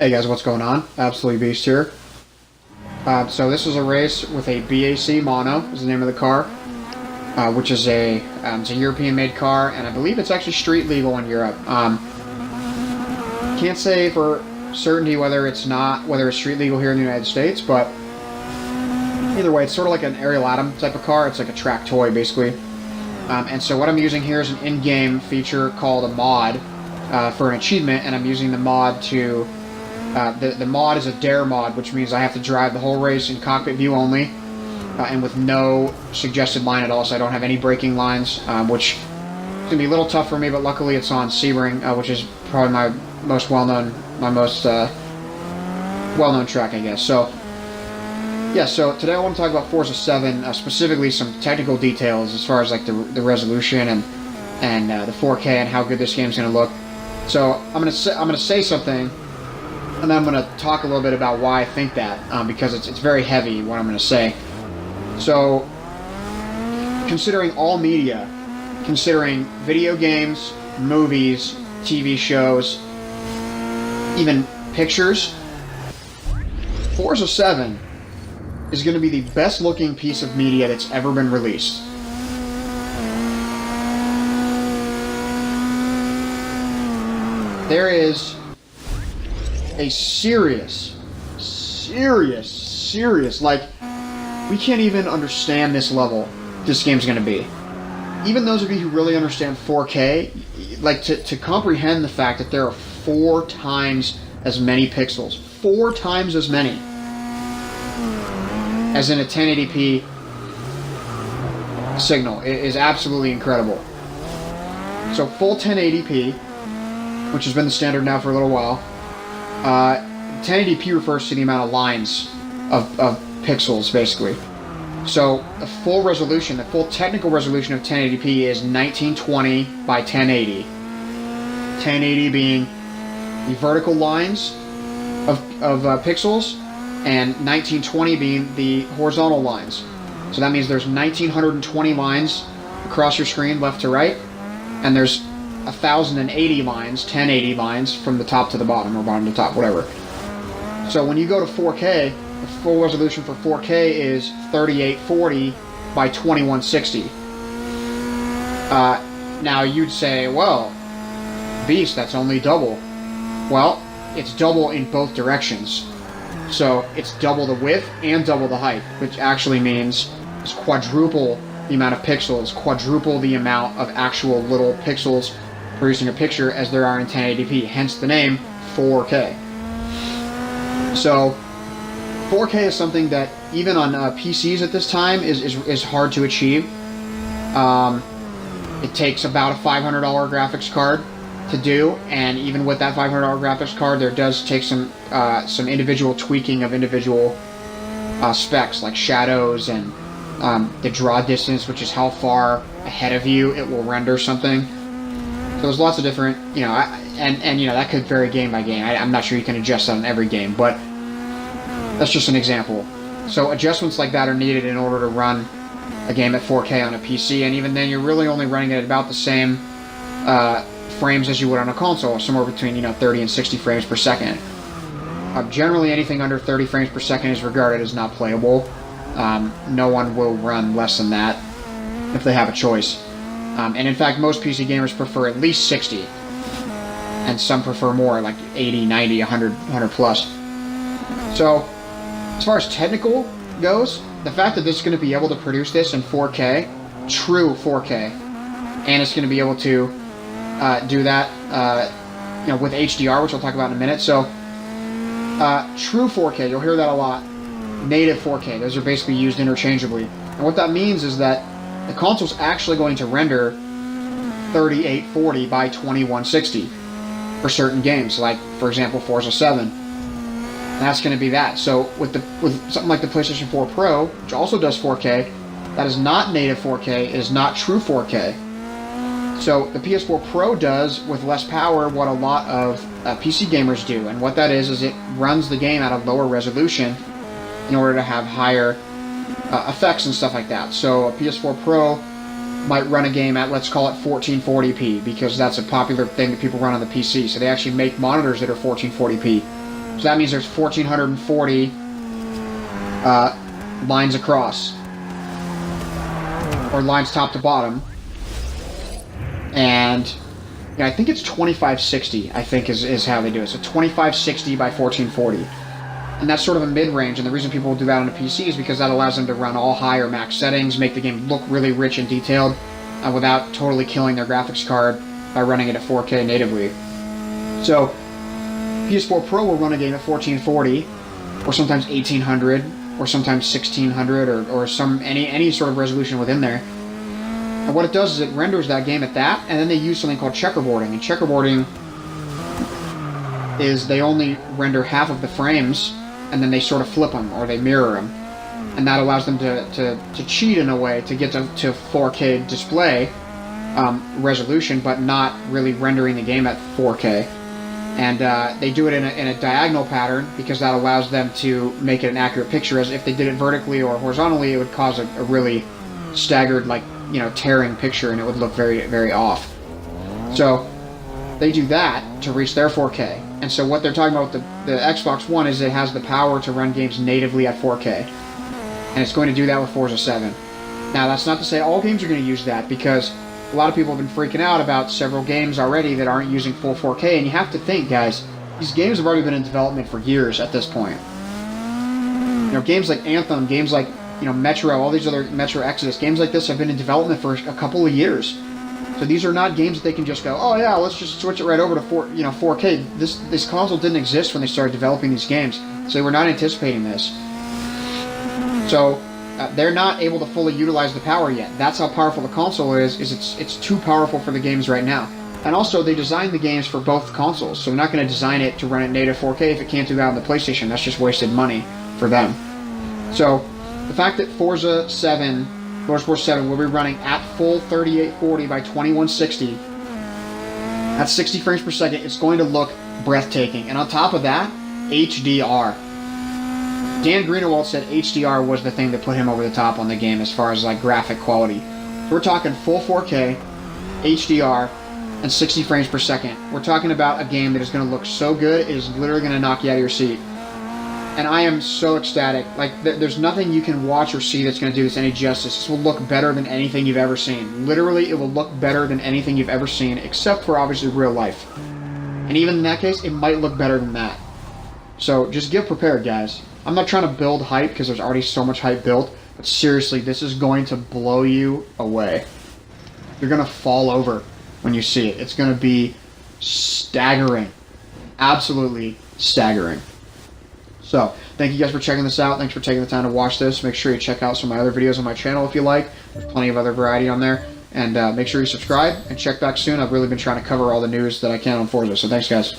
Hey guys, what's going on? Absolutely Beast here. So this is a race with a BAC Mono, is the name of the car, which is it's a European-made car, and I believe it's actually street legal in Europe. Can't say for certainty whether it's street legal here in the United States, but either way, it's sort of like an Ariel Atom type of car. It's like a track toy, basically. And so what I'm using here is an in-game feature called a mod for an achievement, and I'm using the mod to... the mod is a dare mod, which means I have to drive the whole race in cockpit view only, and with no suggested line at all, so I don't have any braking lines, which is going to be a little tough for me, but luckily it's on Sebring, which is probably my most well-known track, I guess. So, yeah, so today I want to talk about Forza 7, specifically some technical details as far as like the resolution and the 4K and how good this game is going to look. So I'm gonna say something, and then I'm going to talk a little bit about why I think that, because it's very heavy, what I'm going to say. So, considering all media, considering video games, movies, TV shows, even pictures, Forza 7 is going to be the best looking piece of media that's ever been released. There is a serious, like, we can't even understand this level this game's going to be. Even those of you who really understand 4K, like, to comprehend the fact that there are 4 times as many pixels, 4 times as many as in a 1080p signal is absolutely incredible. So full 1080p, which has been the standard now for a little while. 1080p refers to the amount of lines of pixels, basically. So the full resolution, the full technical resolution of 1080p is 1920 by 1080. 1080 being the vertical lines of pixels, and 1920 being the horizontal lines. So that means there's 1920 lines across your screen, left to right, and there's 1080 lines, 1080 lines from the top to the bottom, or bottom to top, whatever. So when you go to 4K, the full resolution for 4K is 3840 by 2160. Now you'd say, well, Beast, that's only double. Well, it's double in both directions. So it's double the width and double the height, which actually means it's quadruple the amount of pixels, quadruple the amount of actual little pixels producing a picture as there are in 1080p, hence the name 4K. So 4K is something that even on PCs at this time is hard to achieve. It takes about a $500 graphics card to do, and even with that $500 graphics card, there does take some individual tweaking of individual specs, like shadows and the draw distance, which is how far ahead of you it will render something. So there's lots of different, and that could vary game by game. I'm not sure you can adjust that on every game, but that's just an example. So adjustments like that are needed in order to run a game at 4K on a PC, and even then you're really only running it at about the same frames as you would on a console, somewhere between 30 and 60 frames per second. Generally anything under 30 frames per second is regarded as not playable. No one will run less than that if they have a choice. And in fact, most PC gamers prefer at least 60. And some prefer more, like 80, 90, 100 plus. So, as far as technical goes, the fact that this is going to be able to produce this in 4K, true 4K, and it's going to be able to do that with HDR, which I'll talk about in a minute. So, true 4K, you'll hear that a lot. Native 4K, those are basically used interchangeably. And what that means is that the console's actually going to render 3840 by 2160 for certain games, like, for example, Forza 7. And that's going to be that. So with something like the PlayStation 4 Pro, which also does 4K, that is not native 4K, it is not true 4K. So the PS4 Pro does, with less power, what a lot of PC gamers do. And what that is it runs the game at a lower resolution in order to have higher effects and stuff like that. So a PS4 Pro might run a game at, let's call it 1440p, because that's a popular thing that people run on the PC. So they actually make monitors that are 1440p. So that means there's 1,440 lines across, or lines top to bottom. And yeah, I think it's 2560, I think is how they do it. So 2560 by 1440. And that's sort of a mid-range, and the reason people will do that on a PC is because that allows them to run all high or max settings, make the game look really rich and detailed, without totally killing their graphics card by running it at 4K natively. So PS4 Pro will run a game at 1440, or sometimes 1800, or sometimes 1600, or any sort of resolution within there. And what it does is it renders that game at that, and then they use something called checkerboarding. And checkerboarding is they only render half of the frames, and then they sort of flip them, or they mirror them. And that allows them to cheat in a way to get to 4K display resolution, but not really rendering the game at 4K. And they do it in a diagonal pattern, because that allows them to make it an accurate picture, as if they did it vertically or horizontally, it would cause a really staggered, like, tearing picture, and it would look very, very off. So they do that to reach their 4K. And so what they're talking about with the Xbox One is it has the power to run games natively at 4K. And it's going to do that with Forza 7. Now, that's not to say all games are going to use that, because a lot of people have been freaking out about several games already that aren't using full 4K, and you have to think, guys, these games have already been in development for years at this point. Games like Anthem, games like Metro, all these other Metro Exodus, games like this have been in development for a couple of years. So these are not games that they can just go, oh yeah, let's just switch it right over to 4K. This console didn't exist when they started developing these games, so they were not anticipating this. So they're not able to fully utilize the power yet. That's how powerful the console is it's too powerful for the games right now. And also, they designed the games for both consoles, so they're not going to design it to run at native 4K if it can't do that on the PlayStation. That's just wasted money for them. So the fact that Forza 7, Motorsport 7, will be running at full 3840 by 2160, at 60 frames per second, it's going to look breathtaking. And on top of that, HDR. Dan Greenewald said HDR was the thing that put him over the top on the game as far as like graphic quality. So we're talking full 4K, HDR, and 60 frames per second. We're talking about a game that is going to look so good, it is literally going to knock you out of your seat. And I am so ecstatic. Like, there's nothing you can watch or see that's going to do this any justice. This will look better than anything you've ever seen. Literally, it will look better than anything you've ever seen, except for, obviously, real life. And even in that case, it might look better than that. So, just get prepared, guys. I'm not trying to build hype, because there's already so much hype built. But seriously, this is going to blow you away. You're going to fall over when you see it. It's going to be staggering. Absolutely staggering. So, thank you guys for checking this out. Thanks for taking the time to watch this. Make sure you check out some of my other videos on my channel if you like. There's plenty of other variety on there. And make sure you subscribe and check back soon. I've really been trying to cover all the news that I can on Forza. So, thanks, guys.